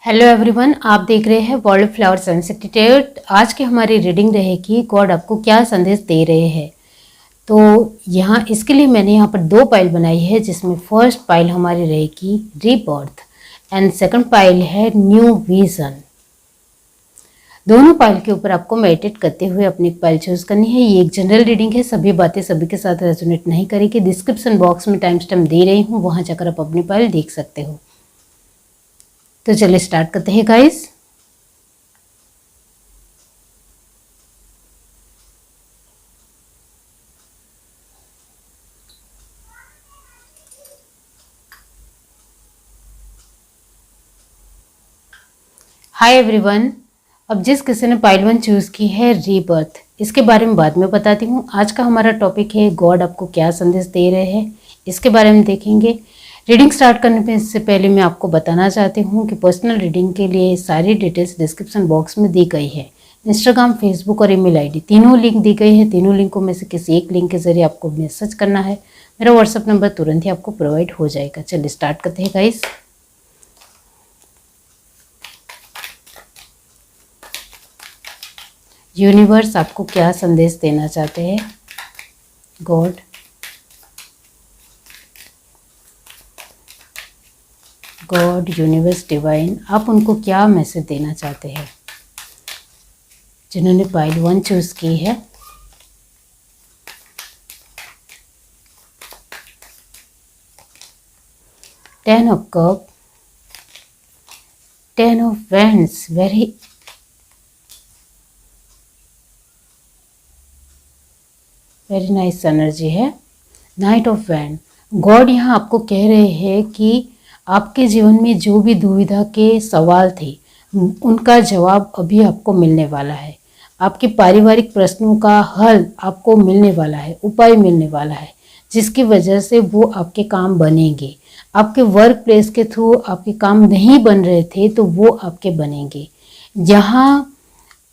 Hello everyone, आप देख रहे हैं वर्ल्ड फ्लावर्स इंस्टीट्यूट। आज की हमारी रीडिंग रहेगी गॉड आपको क्या संदेश दे रहे हैं। तो यहाँ इसके लिए मैंने यहाँ पर दो पाइल बनाई है, जिसमें फर्स्ट पाइल हमारी रहेगी रीबर्थ एंड सेकंड पाइल है न्यू विजन। दोनों पाइल के ऊपर आपको मेडिटेट करते हुए अपनी पाइल चूज करनी है। ये एक जनरल रीडिंग है, सभी बातें सभी के साथ रेजोनेट नहीं करेगी। डिस्क्रिप्शन बॉक्स में टाइम स्टैम्प दे रही हूँ, वहाँ जाकर आप अपनी पाइल देख सकते हो। तो चलिए स्टार्ट करते हैं गाइस। हाय एवरीवन, अब जिस किसी ने पाइल 1 चूज़ की है रीबर्थ, इसके बारे में बाद में बताती हूँ। आज का हमारा टॉपिक है गॉड आपको क्या संदेश दे रहे हैं, इसके बारे में देखेंगे। रीडिंग स्टार्ट करने में इससे पहले मैं आपको बताना चाहती हूँ कि पर्सनल रीडिंग के लिए सारी डिटेल्स डिस्क्रिप्शन बॉक्स में दी गई है। इंस्टाग्राम, फेसबुक और ईमेल आईडी तीनों लिंक दी गई है। तीनों लिंकों में से किसी एक लिंक के जरिए आपको मैसेज करना है। मेरा व्हाट्सअप नंबर तुरंत ही आपको प्रोवाइड हो जाएगा। चलिए स्टार्ट करते हैं गाइस। यूनिवर्स आपको क्या संदेश देना चाहते हैं। गॉड यूनिवर्स डिवाइन, आप उनको क्या मैसेज देना चाहते हैं। जिन्होंने पाइल 1 चूज की है, ten of cup, ten of wands, very nice energy है। नाइट ऑफ वैंड, गॉड यहाँ आपको कह रहे हैं कि आपके जीवन में जो भी दुविधा के सवाल थे, उनका जवाब अभी आपको मिलने वाला है। आपके पारिवारिक प्रश्नों का हल आपको मिलने वाला है, उपाय मिलने वाला है, जिसकी वजह से वो आपके काम बनेंगे। आपके वर्क प्लेस के थ्रू आपके काम नहीं बन रहे थे तो वो आपके बनेंगे। यहाँ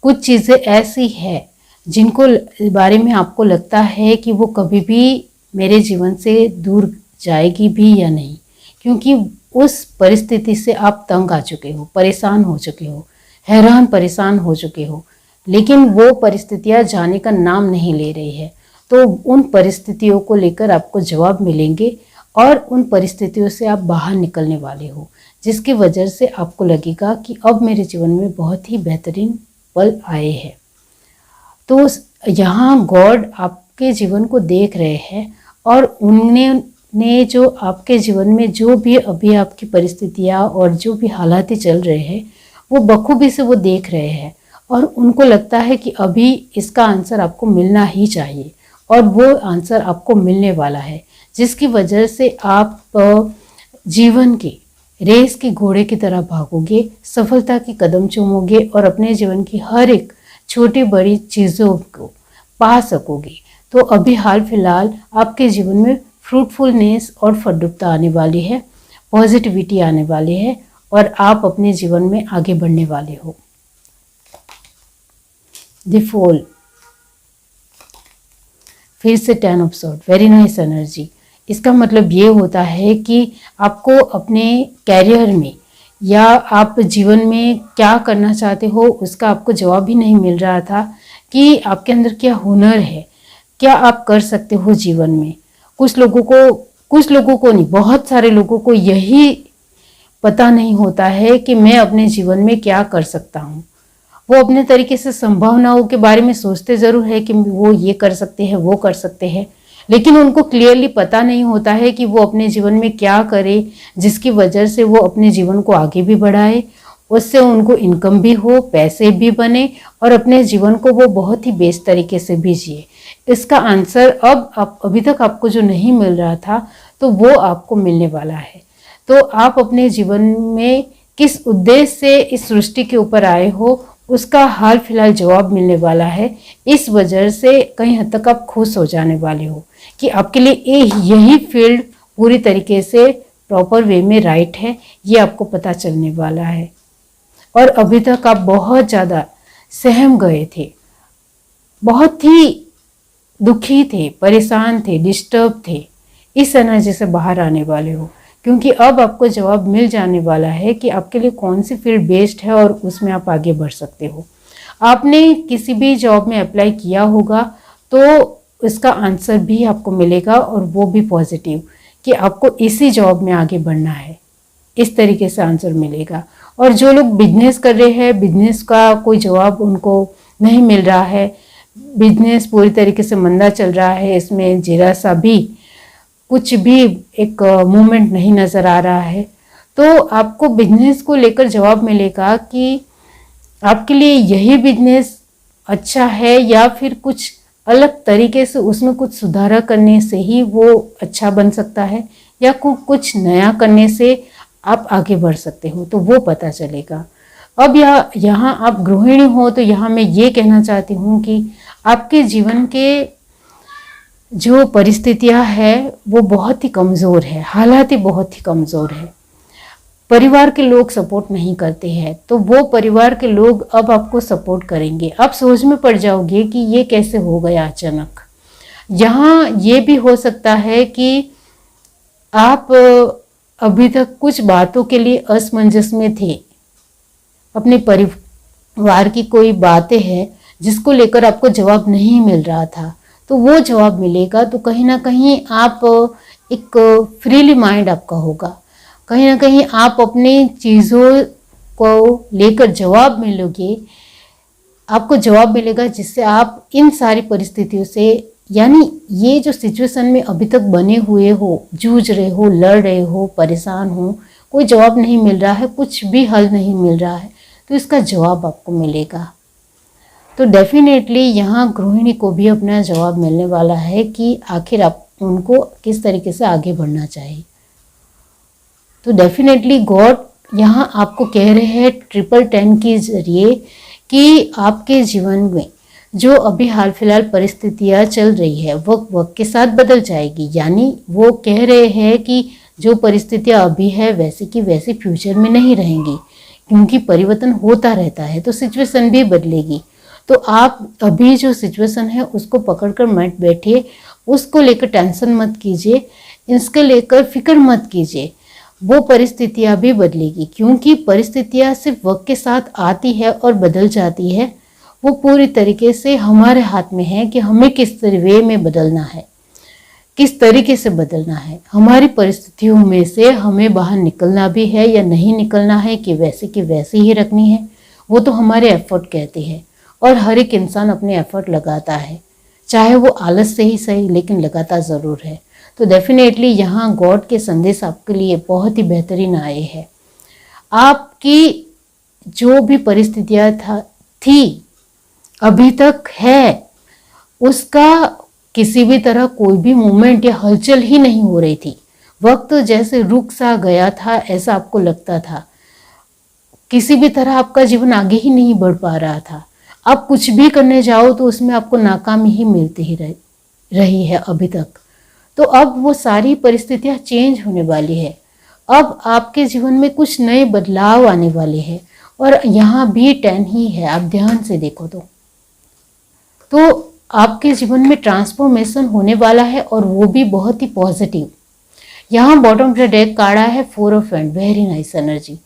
कुछ चीज़ें ऐसी है जिनको बारे में आपको लगता है कि वो कभी भी मेरे जीवन से दूर जाएगी भी या नहीं, क्योंकि उस परिस्थिति से आप तंग आ चुके हो, परेशान हो चुके हो, हैरान परेशान हो चुके हो, लेकिन वो परिस्थितियां जाने का नाम नहीं ले रही है। तो उन परिस्थितियों को लेकर आपको जवाब मिलेंगे और उन परिस्थितियों से आप बाहर निकलने वाले हो, जिसकी वजह से आपको लगेगा कि अब मेरे जीवन में बहुत ही बेहतरीन पल आए हैं। तो यहाँ गॉड आपके जीवन को देख रहे हैं और उन्होंने जो आपके जीवन में जो भी अभी आपकी परिस्थितियाँ और जो भी हालात चल रहे हैं, वो बखूबी से वो देख रहे हैं और उनको लगता है कि अभी इसका आंसर आपको मिलना ही चाहिए और वो आंसर आपको मिलने वाला है, जिसकी वजह से आप जीवन के रेस के घोड़े की तरह भागोगे, सफलता के कदम चूमोगे और अपने जीवन की हर एक छोटी बड़ी चीज़ों को पा सकोगे। तो अभी हाल फिलहाल आपके जीवन में फ्रूटफुलनेस और फलद्रुपता आने वाली है, पॉजिटिविटी आने वाली है और आप अपने जीवन में आगे बढ़ने वाले हो। द फॉल, फिर से 10 of sword, very nice energy. इसका मतलब ये होता है कि आपको अपने कैरियर में या आप जीवन में क्या करना चाहते हो उसका आपको जवाब भी नहीं मिल रहा था कि आपके अंदर क्या हुनर है, क्या आप कर सकते हो जीवन में। कुछ लोगों को नहीं, बहुत सारे लोगों को यही पता नहीं होता है कि मैं अपने जीवन में क्या कर सकता हूँ। वो अपने तरीके से संभावनाओं के बारे में सोचते ज़रूर है कि वो ये कर सकते हैं, वो कर सकते हैं, लेकिन उनको क्लियरली पता नहीं होता है कि वो अपने जीवन में क्या करे, जिसकी वजह से वो अपने जीवन को आगे भी बढ़ाए, उससे उनको इनकम भी हो, पैसे भी बने और अपने जीवन को वो बहुत ही बेस्ट तरीके से भी जिए। इसका आंसर अब अभी तक आपको जो नहीं मिल रहा था, तो वो आपको मिलने वाला है। तो आप अपने जीवन में किस उद्देश्य से इस सृष्टि के ऊपर आए हो, उसका हाल फिलहाल जवाब मिलने वाला है। इस वजह से कहीं हद तक आप खुश हो जाने वाले हो कि आपके लिए यही फील्ड पूरी तरीके से प्रॉपर वे में राइट है, ये आपको पता चलने वाला है। और अभी तक आप बहुत ज़्यादा सहम गए थे, बहुत ही दुखी थे, परेशान थे, डिस्टर्ब थे, इस एनर्जी से बाहर आने वाले हो, क्योंकि अब आपको जवाब मिल जाने वाला है कि आपके लिए कौन सी फील्ड बेस्ड है और उसमें आप आगे बढ़ सकते हो। आपने किसी भी जॉब में अप्लाई किया होगा तो इसका आंसर भी आपको मिलेगा और वो भी पॉजिटिव, कि आपको इसी जॉब में आगे बढ़ना है, इस तरीके से आंसर मिलेगा। और जो लोग बिजनेस कर रहे हैं, बिजनेस का कोई जवाब उनको नहीं मिल रहा है, बिजनेस पूरी तरीके से मंदा चल रहा है, इसमें जरा सा भी कुछ भी एक मूवमेंट नहीं नज़र आ रहा है, तो आपको बिजनेस को लेकर जवाब मिलेगा कि आपके लिए यही बिजनेस अच्छा है या फिर कुछ अलग तरीके से उसमें कुछ सुधारा करने से ही वो अच्छा बन सकता है, या कुछ नया करने से आप आगे बढ़ सकते हो, तो वो पता चलेगा। अब यहाँ आप गृहिणी हो तो यहाँ मैं ये कहना चाहती हूँ कि आपके जीवन के जो परिस्थितियाँ है वो बहुत ही कमज़ोर है, हालात ही बहुत ही कमज़ोर है, परिवार के लोग सपोर्ट नहीं करते हैं, तो वो परिवार के लोग अब आपको सपोर्ट करेंगे। आप सोच में पड़ जाओगे कि ये कैसे हो गया अचानक। यहाँ ये भी हो सकता है कि आप अभी तक कुछ बातों के लिए असमंजस में थे, अपने परिवार की कोई बातें हैं जिसको लेकर आपको जवाब नहीं मिल रहा था, तो वो जवाब मिलेगा। तो कहीं ना कहीं आप एक फ्रीली माइंड आपका होगा, कहीं ना कहीं आप अपनी चीज़ों को लेकर जवाब मिलोगे, आपको जवाब मिलेगा जिससे आप इन सारी परिस्थितियों से, यानी ये जो सिचुएशन में अभी तक बने हुए हो, जूझ रहे हो, लड़ रहे हो, परेशान हो, कोई जवाब नहीं मिल रहा है, कुछ भी हल नहीं मिल रहा है, तो इसका जवाब आपको मिलेगा। तो डेफिनेटली यहाँ गृहिणी को भी अपना जवाब मिलने वाला है कि आखिर आप उनको किस तरीके से आगे बढ़ना चाहिए। तो डेफिनेटली गॉड यहाँ आपको कह रहे हैं 1010 के जरिए कि आपके जीवन में जो अभी हाल फिलहाल परिस्थितियाँ चल रही है वक्त वक्त के साथ बदल जाएगी। यानी वो कह रहे हैं कि जो परिस्थितियाँ अभी है वैसी की वैसी फ्यूचर में नहीं रहेंगी, क्योंकि परिवर्तन होता रहता है, तो सिचुएशन भी बदलेगी। तो आप अभी जो सिचुएशन है उसको पकड़कर मत बैठिए, उसको लेकर टेंशन मत कीजिए, इसके लेकर फिक्र मत कीजिए, वो परिस्थितियाँ भी बदलेगी, क्योंकि परिस्थितियाँ सिर्फ वक्त के साथ आती है और बदल जाती है। वो पूरी तरीके से हमारे हाथ में है कि हमें किस वे में बदलना है, किस तरीके से बदलना है। हमारी परिस्थितियों में से हमें बाहर निकलना भी है या नहीं निकलना है, कि वैसे ही रखनी है, वो तो हमारे एफर्ट कहते हैं। और हर एक इंसान अपने एफर्ट लगाता है, चाहे वो आलस से ही सही, लेकिन लगाता ज़रूर है। तो डेफिनेटली यहाँ गॉड के संदेश आपके लिए बहुत ही बेहतरीन आए हैं। आपकी जो भी परिस्थितियाँ थी अभी तक है, उसका किसी भी तरह कोई भी मूवमेंट या हलचल ही नहीं हो रही थी। वक्त जैसे रुक सा गया था, ऐसा आपको लगता था। किसी भी तरह आपका जीवन आगे ही नहीं बढ़ पा रहा था। आप कुछ भी करने जाओ तो उसमें आपको नाकामी ही मिलती ही रही है अभी तक। तो अब वो सारी परिस्थितियां चेंज होने वाली है। अब आपके जीवन में कुछ नए बदलाव आने वाले हैं, और यहाँ भी 10 ही है, आप ध्यान से देखो तो आपके जीवन में ट्रांसफॉर्मेशन होने वाला है, और वो भी बहुत ही पॉजिटिव। यहाँ बॉटम ऑफ द डेक काढ़ा है 4 of and, very nice energy.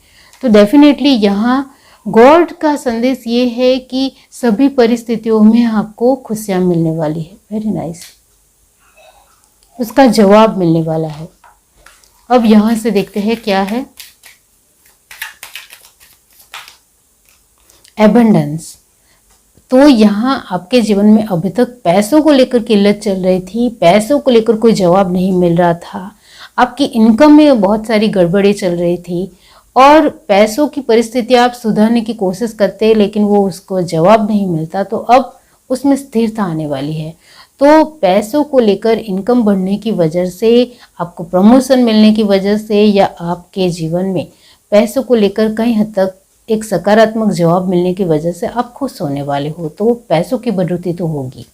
तो डेफिनेटली यहाँ गॉड का संदेश ये है कि सभी परिस्थितियों में आपको खुशियाँ मिलने वाली है, वेरी नाइस, उसका जवाब मिलने वाला है। अब यहाँ से देखते हैं क्या है, एबंडेंस। तो यहाँ आपके जीवन में अभी तक पैसों को लेकर किल्लत चल रही थी, पैसों को लेकर कोई जवाब नहीं मिल रहा था, आपकी इनकम में बहुत सारी गड़बड़ी चल रही थी, और पैसों की परिस्थिति आप सुधारने की कोशिश करते लेकिन वो उसको जवाब नहीं मिलता, तो अब उसमें स्थिरता आने वाली है। तो पैसों को लेकर इनकम बढ़ने की वजह से, आपको प्रमोशन मिलने की वजह से, या आपके जीवन में पैसों को लेकर कई हद तक एक सकारात्मक जवाब मिलने की वजह से आप खुश होने वाले हो। तो पैसों की बढ़ोतरी तो होगी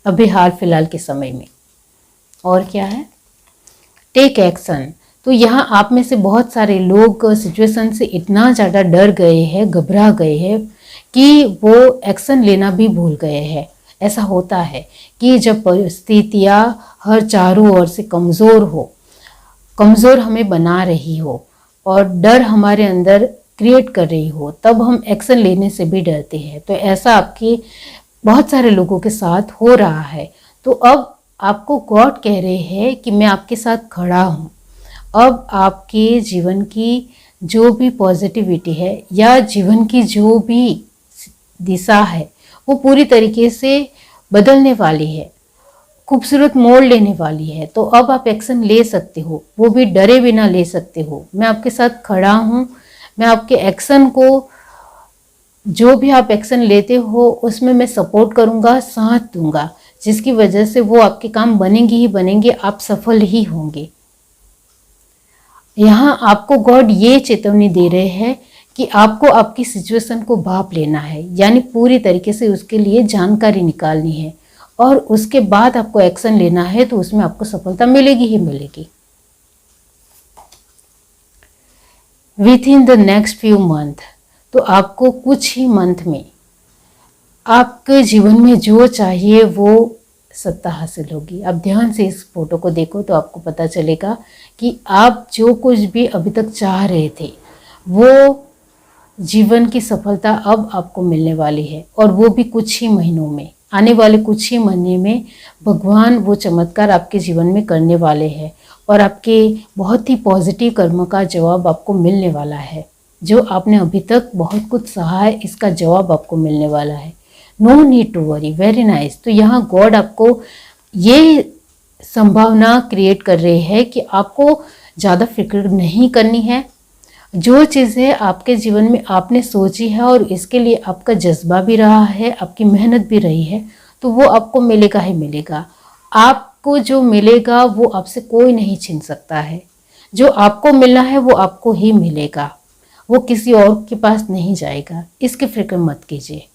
अभी हाल फिलहाल के समय में। और क्या है, टेक एक्शन। तो यहाँ आप में से बहुत सारे लोग सिचुएशन से इतना ज़्यादा डर गए हैं, घबरा गए हैं कि वो एक्शन लेना भी भूल गए हैं। ऐसा होता है कि जब परिस्थितियाँ हर चारों ओर से कमज़ोर हो, कमज़ोर हमें बना रही हो और डर हमारे अंदर क्रिएट कर रही हो, तब हम एक्शन लेने से भी डरते हैं। तो ऐसा आपके बहुत सारे लोगों के साथ हो रहा है। तो अब आपको गॉड कह रहे हैं कि मैं आपके साथ खड़ा हूँ। अब आपके जीवन की जो भी पॉजिटिविटी है या जीवन की जो भी दिशा है वो पूरी तरीके से बदलने वाली है, खूबसूरत मोड़ लेने वाली है। तो अब आप एक्शन ले सकते हो, वो भी डरे बिना ले सकते हो। मैं आपके साथ खड़ा हूँ, मैं आपके एक्शन को, जो भी आप एक्शन लेते हो उसमें मैं सपोर्ट करूँगा, साथ दूंगा, जिसकी वजह से वो आपके काम बनेंगे ही बनेंगे, आप सफल ही होंगे। यहाँ आपको गॉड ये चेतावनी दे रहे हैं कि आपको आपकी सिचुएशन को भांप लेना है, यानी पूरी तरीके से उसके लिए जानकारी निकालनी है और उसके बाद आपको एक्शन लेना है, तो उसमें आपको सफलता मिलेगी ही मिलेगी। With in the next few month, तो आपको कुछ ही मंथ में आपके जीवन में जो चाहिए वो सत्ता हासिल होगी। आप ध्यान से इस फोटो को देखो तो आपको पता चलेगा कि आप जो कुछ भी अभी तक चाह रहे थे वो जीवन की सफलता अब आपको मिलने वाली है, और वो भी कुछ ही महीनों में। आने वाले कुछ ही महीने में भगवान वो चमत्कार आपके जीवन में करने वाले हैं और आपके बहुत ही पॉजिटिव कर्म का जवाब आपको मिलने वाला है। जो आपने अभी तक बहुत कुछ सहा है, इसका जवाब आपको मिलने वाला है। No need to worry, very nice. तो यहाँ गॉड आपको ये संभावना क्रिएट कर रहे हैं कि आपको ज़्यादा फिक्र नहीं करनी है। जो चीज़ें आपके जीवन में आपने सोची है और इसके लिए आपका जज्बा भी रहा है, आपकी मेहनत भी रही है, तो वो आपको मिलेगा ही मिलेगा। आपको जो मिलेगा वो आपसे कोई नहीं छीन सकता है। जो आपको मिलना है वो आपको ही मिलेगा, वो किसी और के पास नहीं जाएगा। इसकी फिक्र मत कीजिए।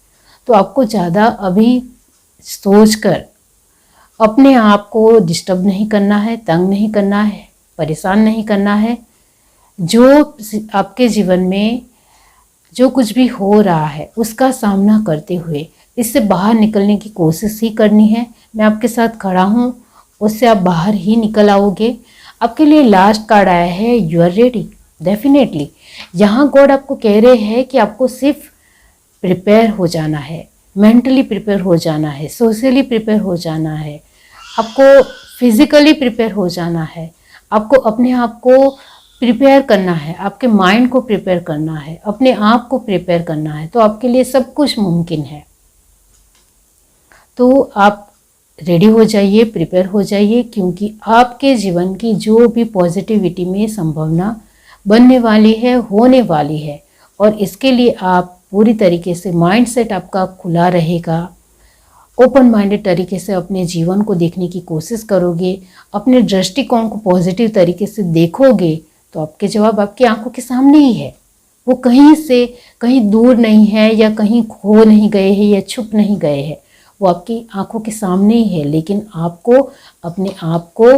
तो आपको ज़्यादा अभी सोचकर अपने आप को डिस्टर्ब नहीं करना है, तंग नहीं करना है, परेशान नहीं करना है। जो आपके जीवन में जो कुछ भी हो रहा है उसका सामना करते हुए इससे बाहर निकलने की कोशिश ही करनी है। मैं आपके साथ खड़ा हूँ, उससे आप बाहर ही निकल आओगे। आपके लिए लास्ट कार्ड आया है, यू आर रेडी, डेफिनेटली। यहाँ गॉड आपको कह रहे हैं कि आपको सिर्फ प्रिपेयर हो जाना है, मेंटली प्रिपेयर हो जाना है, सोशली प्रिपेयर हो जाना है, आपको फिजिकली प्रिपेयर हो जाना है, आपको अपने आप को प्रिपेयर करना है, आपके माइंड को प्रिपेयर करना है, अपने आप को प्रिपेयर करना है। तो आपके लिए सब कुछ मुमकिन है। तो आप रेडी हो जाइए, प्रिपेयर हो जाइए, क्योंकि आपके जीवन की जो भी पॉजिटिविटी में संभावना बनने वाली है, होने वाली है, और इसके लिए आप पूरी तरीके से माइंडसेट आपका खुला रहेगा, ओपन माइंडेड तरीके से अपने जीवन को देखने की कोशिश करोगे, अपने दृष्टिकोण को पॉजिटिव तरीके से देखोगे, तो आपके जवाब आपकी आंखों के सामने ही है। वो कहीं से कहीं दूर नहीं है, या कहीं खो नहीं गए हैं, या छुप नहीं गए हैं। वो आपकी आंखों के सामने ही है, लेकिन आपको अपने आप को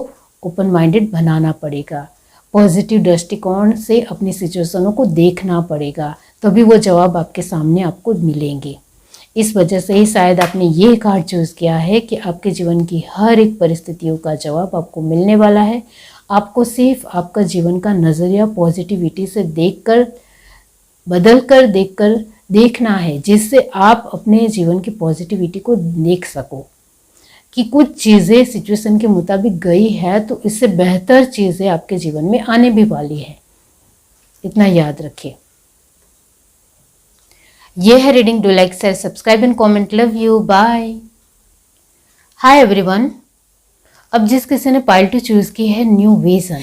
ओपन माइंडेड बनाना पड़ेगा, पॉजिटिव दृष्टिकोण से अपनी सिचुएशनों को देखना पड़ेगा, तभी वो जवाब आपके सामने आपको मिलेंगे। इस वजह से ही शायद आपने ये कार्ड चूज़ किया है कि आपके जीवन की हर एक परिस्थितियों का जवाब आपको मिलने वाला है। आपको सिर्फ आपका जीवन का नज़रिया पॉजिटिविटी से देखकर, बदल कर देखना है, जिससे आप अपने जीवन की पॉजिटिविटी को देख सको कि कुछ चीज़ें सिचुएशन के मुताबिक गई है तो इससे बेहतर चीज़ें आपके जीवन में आने भी वाली है। इतना याद रखिए। ये है reading. Do like, share, subscribe and comment. Love you, bye. Hi everyone. अब जिस किसी ने पाइल टू चूज की है न्यू विजन,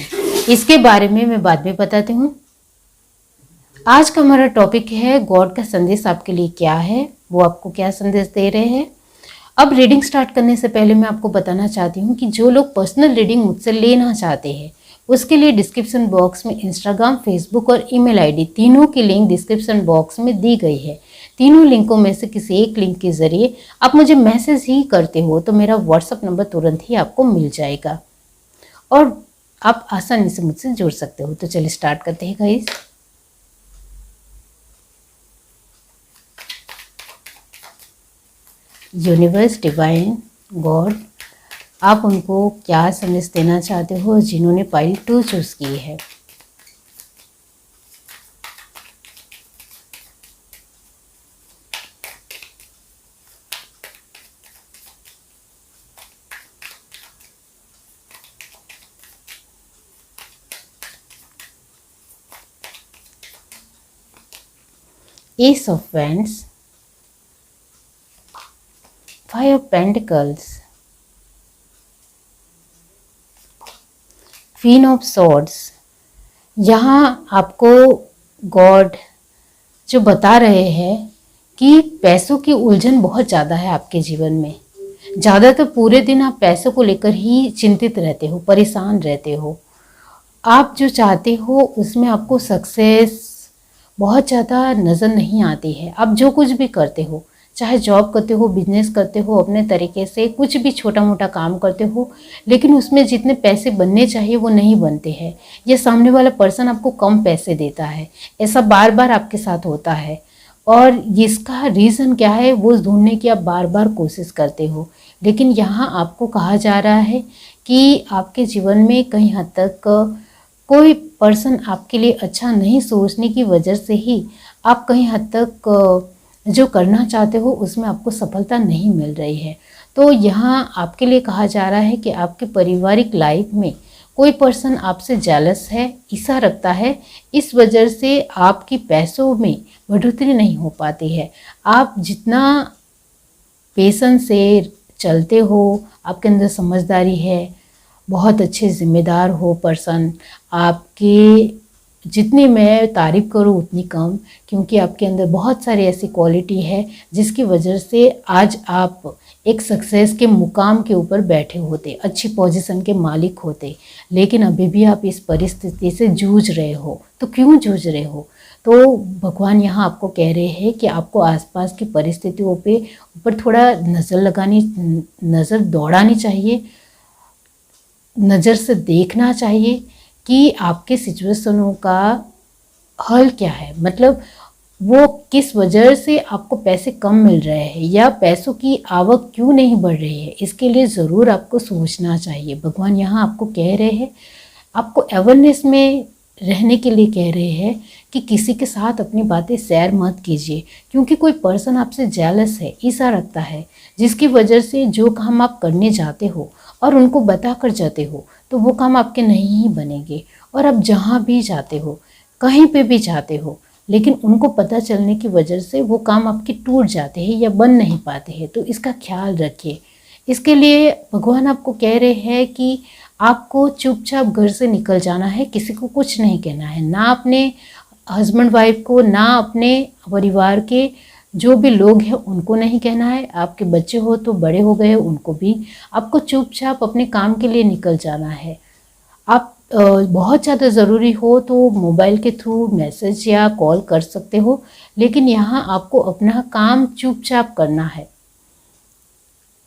इसके बारे में मैं बाद में बताती हूँ। आज का हमारा टॉपिक है गॉड का संदेश आपके लिए क्या है, वो आपको क्या संदेश दे रहे हैं। अब रीडिंग स्टार्ट करने से पहले मैं आपको बताना चाहती हूँ कि जो लोग पर्सनल रीडिंग मुझसे लेना चाहते हैं उसके लिए डिस्क्रिप्शन बॉक्स में इंस्टाग्राम, फेसबुक और ईमेल आईडी तीनों की लिंक डिस्क्रिप्शन बॉक्स में दी गई है। तीनों लिंकों में से किसी एक लिंक के जरिए आप मुझे मैसेज ही करते हो तो मेरा व्हाट्सअप नंबर तुरंत ही आपको मिल जाएगा और आप आसानी से मुझसे जुड़ सकते हो। तो चलिए स्टार्ट करते हैं गाइस। यूनिवर्स, डिवाइन, गॉड, आप उनको क्या संदेश देना चाहते हो जिन्होंने पाइल 2 चूज़ की है। Ace of Wands, 5 of Pentacles, Queen of Swords। यहाँ आपको गॉड जो बता रहे हैं कि पैसों की उलझन बहुत ज़्यादा है आपके जीवन में। ज़्यादातर पूरे दिन आप पैसों को लेकर ही चिंतित रहते हो, परेशान रहते हो। आप जो चाहते हो उसमें आपको सक्सेस बहुत ज़्यादा नज़र नहीं आती है। आप जो कुछ भी करते हो, चाहे जॉब करते हो, बिजनेस करते हो, अपने तरीके से कुछ भी छोटा मोटा काम करते हो, लेकिन उसमें जितने पैसे बनने चाहिए वो नहीं बनते हैं। ये सामने वाला पर्सन आपको कम पैसे देता है। ऐसा बार बार आपके साथ होता है और इसका रीज़न क्या है वो ढूंढने की आप बार बार कोशिश करते हो। लेकिन यहाँ आपको कहा जा रहा है कि आपके जीवन में कहीं हद तक कोई पर्सन आपके लिए अच्छा नहीं सोचने की वजह से ही आप कहीं हद तक जो करना चाहते हो उसमें आपको सफलता नहीं मिल रही है। तो यहाँ आपके लिए कहा जा रहा है कि आपके पारिवारिक लाइफ में कोई पर्सन आपसे जेलस है, ईर्ष्या रखता है, इस वजह से आपकी पैसों में बढ़ोतरी नहीं हो पाती है। आप जितना पेशेंस से चलते हो, आपके अंदर समझदारी है, बहुत अच्छे ज़िम्मेदार हो पर्सन, आपकी जितनी मैं तारीफ़ करूँ उतनी कम, क्योंकि आपके अंदर बहुत सारी ऐसी क्वालिटी है जिसकी वजह से आज आप एक सक्सेस के मुकाम के ऊपर बैठे होते, अच्छी पोजीशन के मालिक होते, लेकिन अभी भी आप इस परिस्थिति से जूझ रहे हो। तो क्यों जूझ रहे हो? तो भगवान यहाँ आपको कह रहे हैं कि आपको आसपास की परिस्थितियों पे ऊपर थोड़ा नज़र दौड़ानी चाहिए, नज़र से देखना चाहिए कि आपके सिचुएशनों का हल क्या है। मतलब वो किस वजह से आपको पैसे कम मिल रहे हैं या पैसों की आवक क्यों नहीं बढ़ रही है, इसके लिए ज़रूर आपको सोचना चाहिए। भगवान यहाँ आपको कह रहे हैं, आपको अवेयरनेस में रहने के लिए कह रहे हैं कि किसी के साथ अपनी बातें शेयर मत कीजिए, क्योंकि कोई पर्सन आपसे जेलस है, ईर्ष्या रखता है, जिसकी वजह से जो काम आप करने जाते हो और उनको बता कर जाते हो तो वो काम आपके नहीं ही बनेंगे। और आप जहाँ भी जाते हो, कहीं पे भी जाते हो, लेकिन उनको पता चलने की वजह से वो काम आपके टूट जाते हैं या बन नहीं पाते हैं। तो इसका ख्याल रखिए। इसके लिए भगवान आपको कह रहे हैं कि आपको चुपचाप घर से निकल जाना है, किसी को कुछ नहीं कहना है, ना अपने हस्बैंड वाइफ को, ना अपने परिवार के जो भी लोग हैं उनको नहीं कहना है। आपके बच्चे हो तो बड़े हो गए उनको भी, आपको चुपचाप अपने काम के लिए निकल जाना है। आप बहुत ज़्यादा ज़रूरी हो तो मोबाइल के थ्रू मैसेज या कॉल कर सकते हो, लेकिन यहाँ आपको अपना काम चुपचाप करना है,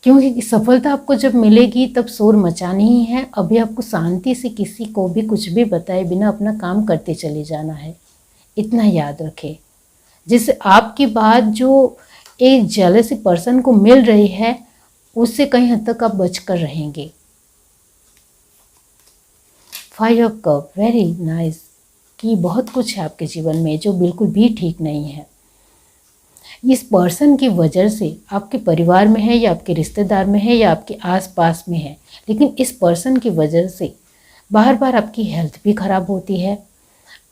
क्योंकि सफलता आपको जब मिलेगी तब शोर मचानी ही है। अभी आपको शांति से किसी को भी कुछ भी बताए बिना अपना काम करते चले जाना है, इतना याद रखें। जिससे आपकी बात जो एक जेलसी पर्सन को मिल रही है उससे कहीं हद तक आप बचकर रहेंगे। 5 ऑफ कप, वेरी नाइस, कि बहुत कुछ है आपके जीवन में जो बिल्कुल भी ठीक नहीं है। इस पर्सन की वजह से आपके परिवार में है या आपके रिश्तेदार में है या आपके आसपास में है, लेकिन इस पर्सन की वजह से बार बार आपकी हेल्थ भी खराब होती है,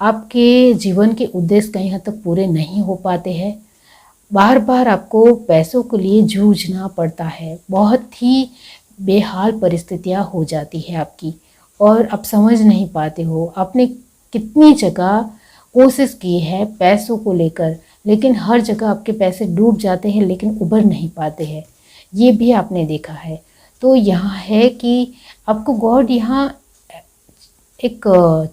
आपके जीवन के उद्देश्य कहीं हद तक पूरे नहीं हो पाते हैं, बार बार आपको पैसों के लिए जूझना पड़ता है, बहुत ही बेहाल परिस्थितियाँ हो जाती है आपकी और आप समझ नहीं पाते हो। आपने कितनी जगह कोशिश की है पैसों को लेकर, लेकिन हर जगह आपके पैसे डूब जाते हैं लेकिन उभर नहीं पाते हैं, ये भी आपने देखा है। तो यहाँ है कि आपको गॉड यहाँ एक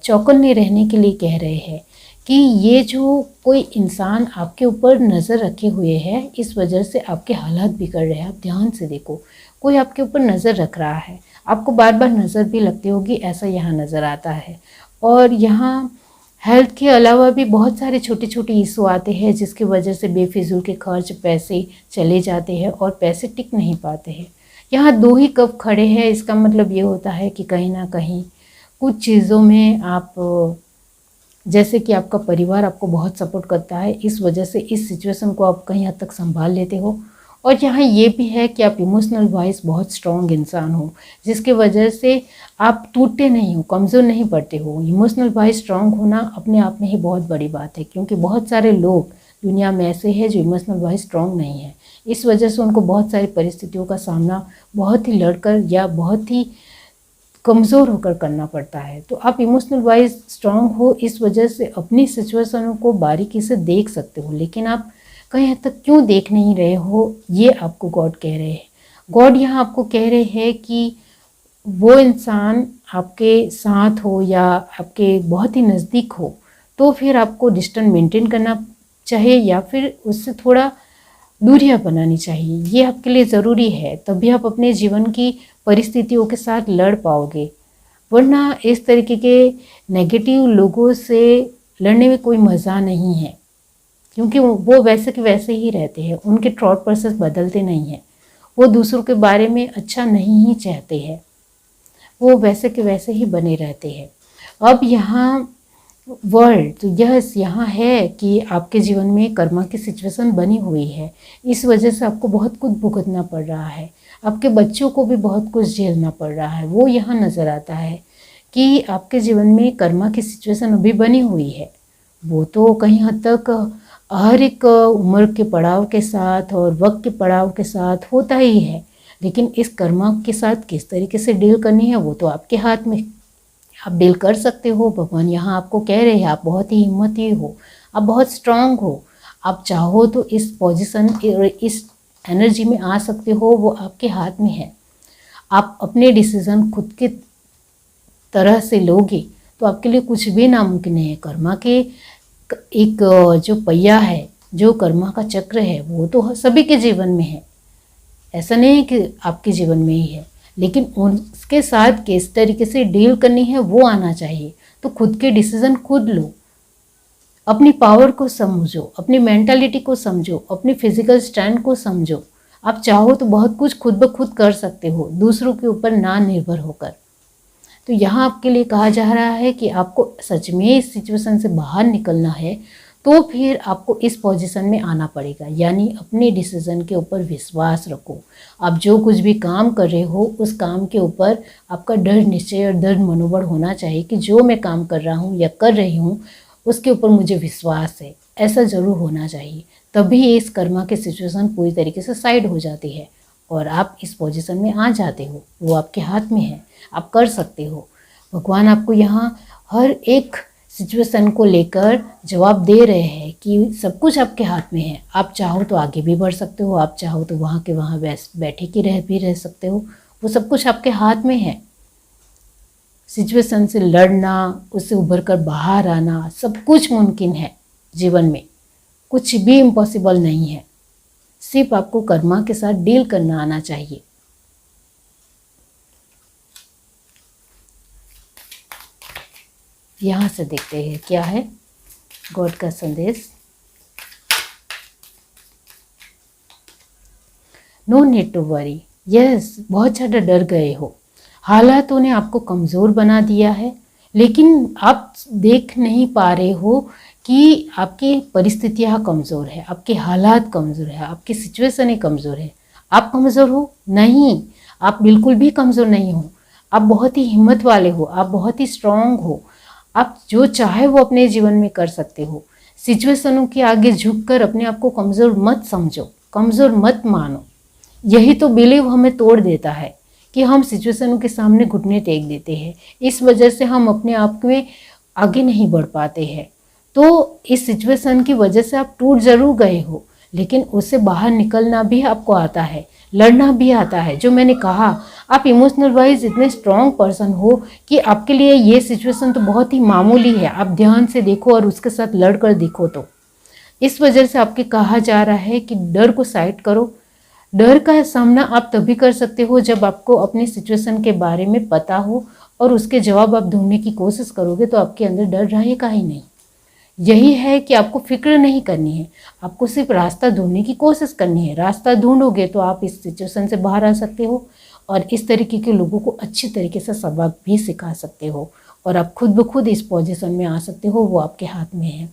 चौकन्ने रहने के लिए कह रहे हैं कि ये जो कोई इंसान आपके ऊपर नज़र रखे हुए है, इस वजह से आपके हालात बिगड़ रहे हैं। आप ध्यान से देखो, कोई आपके ऊपर नज़र रख रहा है, आपको बार बार नज़र भी लगती होगी, ऐसा यहाँ नज़र आता है। और यहाँ हेल्थ के अलावा भी बहुत सारे छोटे छोटे इशू आते हैं जिसकी वजह से बेफिजूल के खर्च पैसे चले जाते हैं और पैसे टिक नहीं पाते हैं। यहाँ 2 ही कप खड़े हैं, इसका मतलब ये होता है कि कहीं ना कहीं कुछ चीज़ों में आप, जैसे कि आपका परिवार आपको बहुत सपोर्ट करता है, इस वजह से इस सिचुएशन को आप कहीं हद तक संभाल लेते हो। और यहाँ ये भी है कि आप इमोशनल वाइज बहुत स्ट्रॉन्ग इंसान हो, जिसके वजह से आप टूटते नहीं हो, कमज़ोर नहीं पड़ते हो। इमोशनल वाइज स्ट्रॉन्ग होना अपने आप में ही बहुत बड़ी बात है, क्योंकि बहुत सारे लोग दुनिया में ऐसे हैं जो इमोशनल वाइज स्ट्रॉन्ग नहीं है। इस वजह से उनको बहुत सारी परिस्थितियों का सामना बहुत ही लड़कर या बहुत ही कमज़ोर होकर करना पड़ता है। तो आप इमोशनल वाइज स्ट्रॉन्ग हो, इस वजह से अपनी सिचुएशनों को बारीकी से देख सकते हो। लेकिन आप कहीं हद तक क्यों देख नहीं रहे हो, ये आपको गॉड कह रहे हैं। गॉड यहाँ आपको कह रहे हैं कि वो इंसान आपके साथ हो या आपके बहुत ही नज़दीक हो, तो फिर आपको डिस्टेंस मेंटेन करना चाहिए या फिर उससे थोड़ा दूरियां बनानी चाहिए। ये आपके लिए ज़रूरी है, तभी आप अपने जीवन की परिस्थितियों के साथ लड़ पाओगे। वरना इस तरीके के नेगेटिव लोगों से लड़ने में कोई मज़ा नहीं है, क्योंकि वो वैसे के वैसे ही रहते हैं, उनके थॉट प्रोसेस बदलते नहीं हैं, वो दूसरों के बारे में अच्छा नहीं ही चाहते हैं, वो वैसे के वैसे ही बने रहते हैं। अब यहाँ वर्ल्ड तो यह यहाँ है कि आपके जीवन में कर्मा की सिचुएशन बनी हुई है, इस वजह से आपको बहुत कुछ भुगतना पड़ रहा है, आपके बच्चों को भी बहुत कुछ झेलना पड़ रहा है। वो यहाँ नज़र आता है कि आपके जीवन में कर्मा की सिचुएशन अभी बनी हुई है। वो तो कहीं हद तक हर एक उम्र के पड़ाव के साथ और वक्त के पड़ाव के साथ होता ही है, लेकिन इस कर्मा के साथ किस तरीके से डील करनी है वो तो आपके हाथ में। आप डील कर सकते हो। भगवान यहाँ आपको कह रहे हैं आप बहुत ही हिम्मती हो, आप बहुत स्ट्रांग हो, आप चाहो तो इस पोजीशन इस एनर्जी में आ सकते हो, वो आपके हाथ में है। आप अपने डिसीज़न खुद के तरह से लोगे तो आपके लिए कुछ भी नामुमकिन है। कर्मा के एक जो पहिया है, जो कर्मा का चक्र है, वो तो सभी के जीवन में है, ऐसा नहीं है कि आपके जीवन में ही है, लेकिन उसके साथ किस तरीके से डील करनी है वो आना चाहिए। तो खुद के डिसीजन खुद लो, अपनी पावर को समझो, अपनी मेंटालिटी को समझो, अपनी फिजिकल स्टैंड को समझो। आप चाहो तो बहुत कुछ खुद ब खुद कर सकते हो, दूसरों के ऊपर ना निर्भर होकर। तो यहाँ आपके लिए कहा जा रहा है कि आपको सच में इस सिचुएशन से बाहर निकलना है, तो फिर आपको इस पोजीशन में आना पड़ेगा, यानी अपने डिसीजन के ऊपर विश्वास रखो। आप जो कुछ भी काम कर रहे हो उस काम के ऊपर आपका दृढ़ निश्चय और दृढ़ मनोबल होना चाहिए कि जो मैं काम कर रहा हूँ या कर रही हूँ उसके ऊपर मुझे विश्वास है, ऐसा ज़रूर होना चाहिए। तभी इस कर्मा की सिचुएशन पूरी तरीके से साइड हो जाती है और आप इस पोजीशन में आ जाते हो। वो आपके हाथ में है, आप कर सकते हो। भगवान आपको यहाँ हर एक सिचुएशन को लेकर जवाब दे रहे हैं कि सब कुछ आपके हाथ में है। आप चाहो तो आगे भी बढ़ सकते हो, आप चाहो तो वहाँ के वहाँ बैठे के रह सकते हो, वो सब कुछ आपके हाथ में है। सिचुएशन से लड़ना, उससे उभर कर बाहर आना, सब कुछ मुमकिन है जीवन में, कुछ भी इम्पॉसिबल नहीं है। सिर्फ आपको कर्मा के साथ डील करना आना चाहिए। यहाँ से देखते हैं क्या है गॉड का संदेश। No need to worry. Yes, बहुत ज़्यादा डर गए हो, हालातों ने आपको कमज़ोर बना दिया है, लेकिन आप देख नहीं पा रहे हो कि आपकी परिस्थितियाँ कमज़ोर है, आपके हालात कमज़ोर है, आपकी सिचुएशन कमज़ोर है। आप कमज़ोर हो? नहीं, आप बिल्कुल भी कमज़ोर नहीं हो। आप बहुत ही हिम्मत वाले हो, आप बहुत ही स्ट्रॉन्ग हो। आप जो चाहे वो अपने जीवन में कर सकते हो। सिचुएशनों के आगे झुककर अपने आप को कमज़ोर मत समझो, कमज़ोर मत मानो। यही तो बिलीव हमें तोड़ देता है कि हम सिचुएशनों के सामने घुटने टेक देते हैं। इस वजह से हम अपने आप में आगे नहीं बढ़ पाते हैं। तो इस सिचुएशन की वजह से आप टूट जरूर गए हो, लेकिन उससे बाहर निकलना भी आपको आता है, लड़ना भी आता है। जो मैंने कहा, आप इमोशनल वाइज इतने स्ट्रॉन्ग पर्सन हो कि आपके लिए ये सिचुएशन तो बहुत ही मामूली है। आप ध्यान से देखो और उसके साथ लड़ कर देखो। तो इस वजह से आपके कहा जा रहा है कि डर को साइड करो। डर का सामना आप तभी कर सकते हो जब आपको अपनी सिचुएशन के बारे में पता हो और उसके जवाब आप ढूंढने की कोशिश करोगे, तो आपके अंदर डर रहेगा ही नहीं। यही है कि आपको फिक्र नहीं करनी है, आपको सिर्फ रास्ता ढूंढने की कोशिश करनी है। रास्ता ढूंढोगे तो आप इस सिचुएशन से बाहर आ सकते हो। और इस तरीके के लोगों को अच्छी तरीके से सबक भी सिखा सकते हो और आप खुद ब खुद इस पोजीशन में आ सकते हो, वो आपके हाथ में है।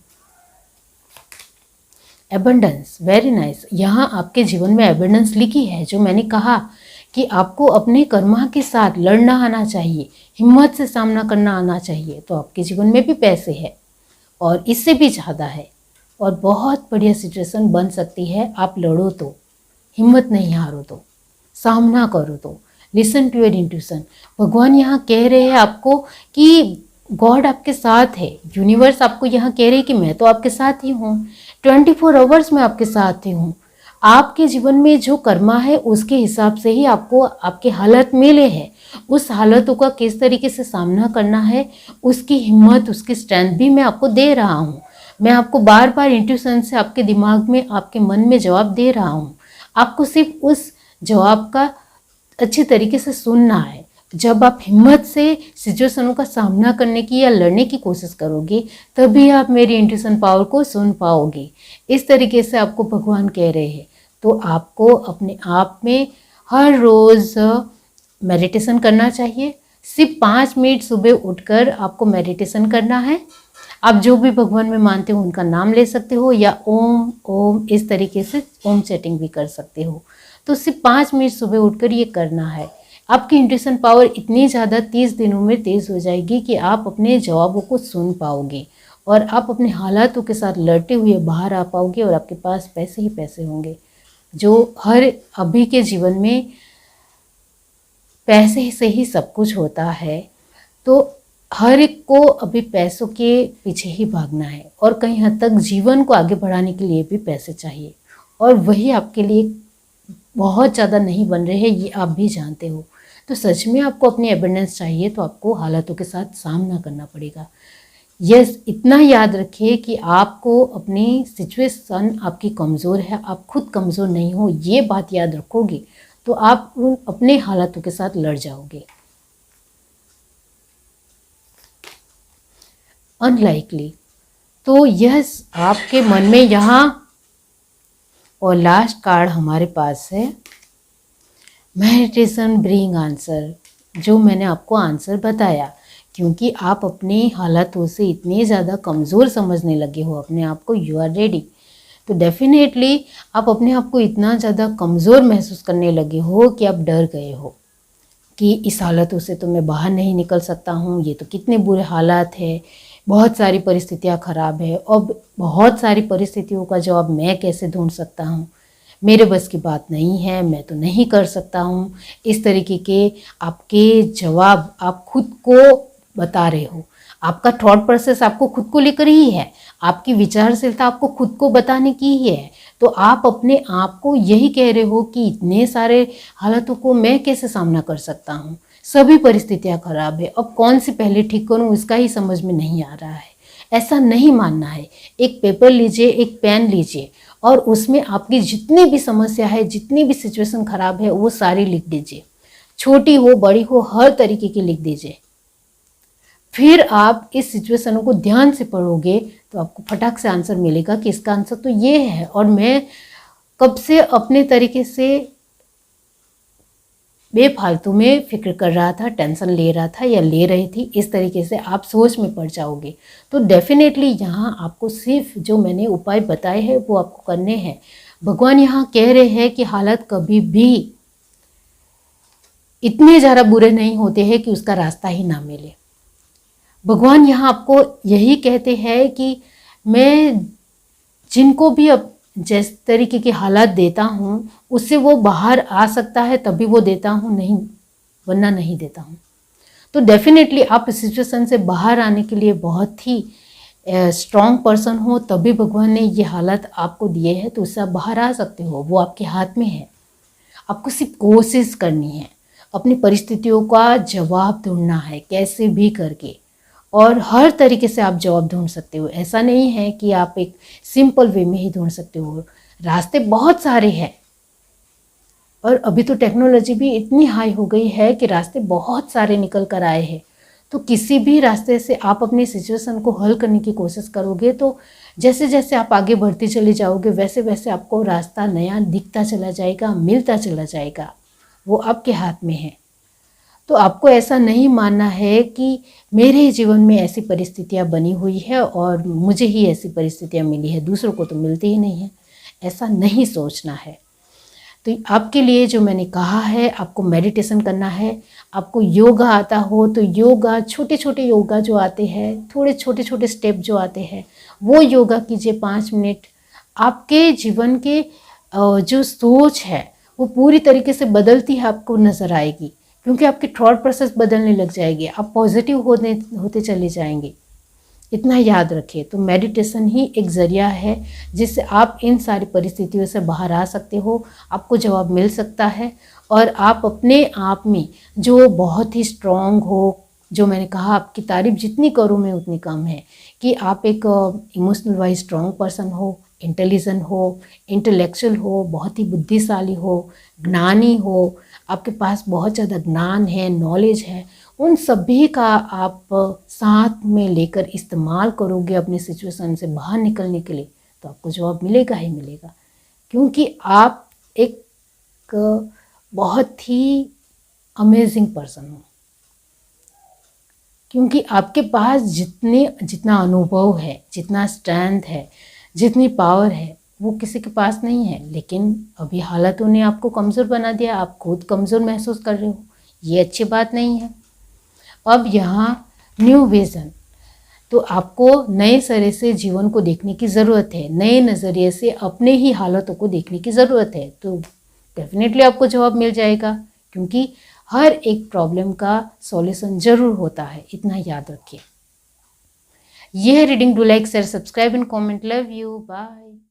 Abundance, very nice. यहाँ आपके जीवन में एबंडेंस लिखी है, जो मैंने कहा कि आपको अपने कर्मा के साथ लड़ना आना चाहिए, हिम्मत से सामना करना आना चाहिए। तो आपके जीवन में भी पैसे है और इससे भी ज़्यादा है और बहुत बढ़िया सिचुएशन बन सकती है। आप लड़ो तो, हिम्मत नहीं हारो तो, सामना करो तो, लिसन टू योर इंट्यूशन। भगवान यहाँ कह रहे हैं आपको कि गॉड आपके साथ है, यूनिवर्स आपको यहाँ कह रहे हैं कि मैं तो आपके साथ ही हूँ, 24 आवर्स में आपके साथ ही हूँ। आपके जीवन में जो कर्मा है उसके हिसाब से ही आपको आपके हालत मिले हैं। उस हालतों का किस तरीके से सामना करना है, उसकी हिम्मत, उसकी स्ट्रेंथ भी मैं आपको दे रहा हूँ। मैं आपको बार बार इंट्यूशन से आपके दिमाग में, आपके मन में जवाब दे रहा हूँ। आपको सिर्फ उस जवाब का अच्छी तरीके से सुनना है। जब आप हिम्मत से सिचुएशनों का सामना करने की या लड़ने की कोशिश करोगे, तभी आप मेरी इंट्यूशन पावर को सुन पाओगे। इस तरीके से आपको भगवान कह रहे हैं। तो आपको अपने आप में हर रोज़ मेडिटेशन करना चाहिए। सिर्फ 5 मिनट सुबह उठकर आपको मेडिटेशन करना है। आप जो भी भगवान में मानते हो उनका नाम ले सकते हो या ओम ओम इस तरीके से ओम चैटिंग भी कर सकते हो। तो सिर्फ 5 मिनट सुबह उठकर ये करना है। आपकी इंट्यूशन पावर इतनी ज़्यादा 30 दिनों में तेज़ हो जाएगी कि आप अपने जवाबों को सुन पाओगे और आप अपने हालातों के साथ लड़ते हुए बाहर आ पाओगे और आपके पास पैसे ही पैसे होंगे। जो हर अभी के जीवन में पैसे से ही सब कुछ होता है, तो हर एक को अभी पैसों के पीछे ही भागना है और कहीं हद तक जीवन को आगे बढ़ाने के लिए भी पैसे चाहिए और वही आपके लिए बहुत ज़्यादा नहीं बन रहे हैं, ये आप भी जानते हो। तो सच में आपको अपनी एबंडेंस चाहिए तो आपको हालातों के साथ सामना करना पड़ेगा। यस, इतना याद रखिए कि आपको अपनी सिचुएशन आपकी कमज़ोर है, आप खुद कमज़ोर नहीं हो। ये बात याद रखोगे तो आप उन अपने हालातों के साथ लड़ जाओगे। अनलाइकली, तो यस आपके मन में यहाँ और लास्ट कार्ड हमारे पास है मेडिटेशन ब्रिंग आंसर, जो मैंने आपको आंसर बताया। क्योंकि आप अपने हालातों से इतने ज़्यादा कमज़ोर समझने लगे हो अपने आप को, यू आर रेडी। तो डेफिनेटली आप अपने आप को इतना ज़्यादा कमज़ोर महसूस करने लगे हो कि आप डर गए हो कि इस हालातों से तो मैं बाहर नहीं निकल सकता हूँ, ये तो कितने बुरे हालात है, बहुत सारी परिस्थितियाँ ख़राब है और बहुत सारी परिस्थितियों का जवाब मैं कैसे ढूंढ सकता हूँ, मेरे बस की बात नहीं है, मैं तो नहीं कर सकता हूँ। इस तरीके के आपके जवाब आप खुद को बता रहे हो। आपका थॉट प्रोसेस आपको खुद को लेकर ही है, आपकी विचारशीलता आपको खुद को बताने की ही है। तो आप अपने आप को यही कह रहे हो कि इतने सारे हालातों को मैं कैसे सामना कर सकता हूँ, सभी परिस्थितियाँ खराब है, अब कौन सी पहले ठीक करूँ इसका ही समझ में नहीं आ रहा है। ऐसा नहीं मानना है। एक पेपर लीजिए, एक पेन लीजिए और उसमें आपकी जितनी भी समस्या है, जितनी भी सिचुएशन खराब है, वो सारी लिख दीजिए। छोटी हो बड़ी हो हर तरीके की लिख दीजिए। फिर आप इस सिचुएशनों को ध्यान से पढ़ोगे तो आपको फटाक से आंसर मिलेगा कि इसका आंसर तो ये है और मैं कब से अपने तरीके से बेफालतू में फिक्र कर रहा था, टेंशन ले रहा था या ले रही थी। इस तरीके से आप सोच में पड़ जाओगे। तो डेफिनेटली यहाँ आपको सिर्फ जो मैंने उपाय बताए हैं वो आपको करने हैं। भगवान यहाँ कह रहे हैं कि हालत कभी भी इतने ज़्यादा बुरे नहीं होते हैं कि उसका रास्ता ही ना मिले। भगवान यहाँ आपको यही कहते हैं कि मैं जिनको भी अब जिस तरीके के हालात देता हूँ उससे वो बाहर आ सकता है तभी वो देता हूँ, नहीं वरना नहीं देता हूँ। तो डेफिनेटली आप इस सिचुएशन से बाहर आने के लिए बहुत ही स्ट्रॉन्ग पर्सन हो, तभी भगवान ने ये हालात आपको दिए हैं, तो उससे आप बाहर आ सकते हो। वो आपके हाथ में है, आपको सिर्फ कोशिश करनी है, अपनी परिस्थितियों का जवाब ढूंढना है कैसे भी करके। और हर तरीके से आप जवाब ढूंढ सकते हो। ऐसा नहीं है कि आप एक सिंपल वे में ही ढूंढ सकते हो, रास्ते बहुत सारे हैं। और अभी तो टेक्नोलॉजी भी इतनी हाई हो गई है कि रास्ते बहुत सारे निकल कर आए हैं। तो किसी भी रास्ते से आप अपनी सिचुएशन को हल करने की कोशिश करोगे तो जैसे जैसे आप आगे बढ़ते चले जाओगे वैसे वैसे आपको रास्ता नया दिखता चला जाएगा, मिलता चला जाएगा। वो आपके हाथ में है। तो आपको ऐसा नहीं मानना है कि मेरे जीवन में ऐसी परिस्थितियां बनी हुई है और मुझे ही ऐसी परिस्थितियां मिली है, दूसरों को तो मिलती ही नहीं है। ऐसा नहीं सोचना है। तो आपके लिए जो मैंने कहा है, आपको मेडिटेशन करना है। आपको योगा आता हो तो योगा, छोटे छोटे योगा जो आते हैं, थोड़े छोटे छोटे स्टेप जो आते हैं, वो योगा कीजिए 5 मिनट। आपके जीवन के जो सोच है वो पूरी तरीके से बदलती है आपको नज़र आएगी, क्योंकि आपकी थॉट प्रोसेस बदलने लग जाएगी, आप पॉजिटिव होते चले जाएंगे। इतना याद रखिए। तो मेडिटेशन ही एक ज़रिया है जिससे आप इन सारी परिस्थितियों से बाहर आ सकते हो, आपको जवाब मिल सकता है और आप अपने आप में जो बहुत ही स्ट्रॉन्ग हो, जो मैंने कहा आपकी तारीफ जितनी करूँ मैं उतनी कम है, कि आप एक इमोशनल वाइज स्ट्रॉन्ग पर्सन हो, इंटेलिजेंट हो, इंटेलेक्चुअल हो, बहुत ही बुद्धिशाली हो, ज्ञानी हो, आपके पास बहुत ज़्यादा ज्ञान है, नॉलेज है, उन सभी का आप साथ में लेकर इस्तेमाल करोगे अपने सिचुएशन से बाहर निकलने के लिए, तो आपको जवाब मिलेगा ही मिलेगा। क्योंकि आप एक बहुत ही अमेजिंग पर्सन हो, क्योंकि आपके पास जितना अनुभव है, जितना स्ट्रेंथ है, जितनी पावर है, वो किसी के पास नहीं है। लेकिन अभी हालातों ने आपको कमज़ोर बना दिया, आप खुद कमज़ोर महसूस कर रहे हो, ये अच्छी बात नहीं है। अब यहाँ न्यू विज़न, तो आपको नए सिरे से जीवन को देखने की ज़रूरत है, नए नज़रिए से अपने ही हालातों को देखने की ज़रूरत है। तो डेफिनेटली आपको जवाब मिल जाएगा, क्योंकि हर एक प्रॉब्लम का सॉल्यूशन ज़रूर होता है, इतना याद रखिए। यह है reading. Do like, share, subscribe and comment. Love you, bye.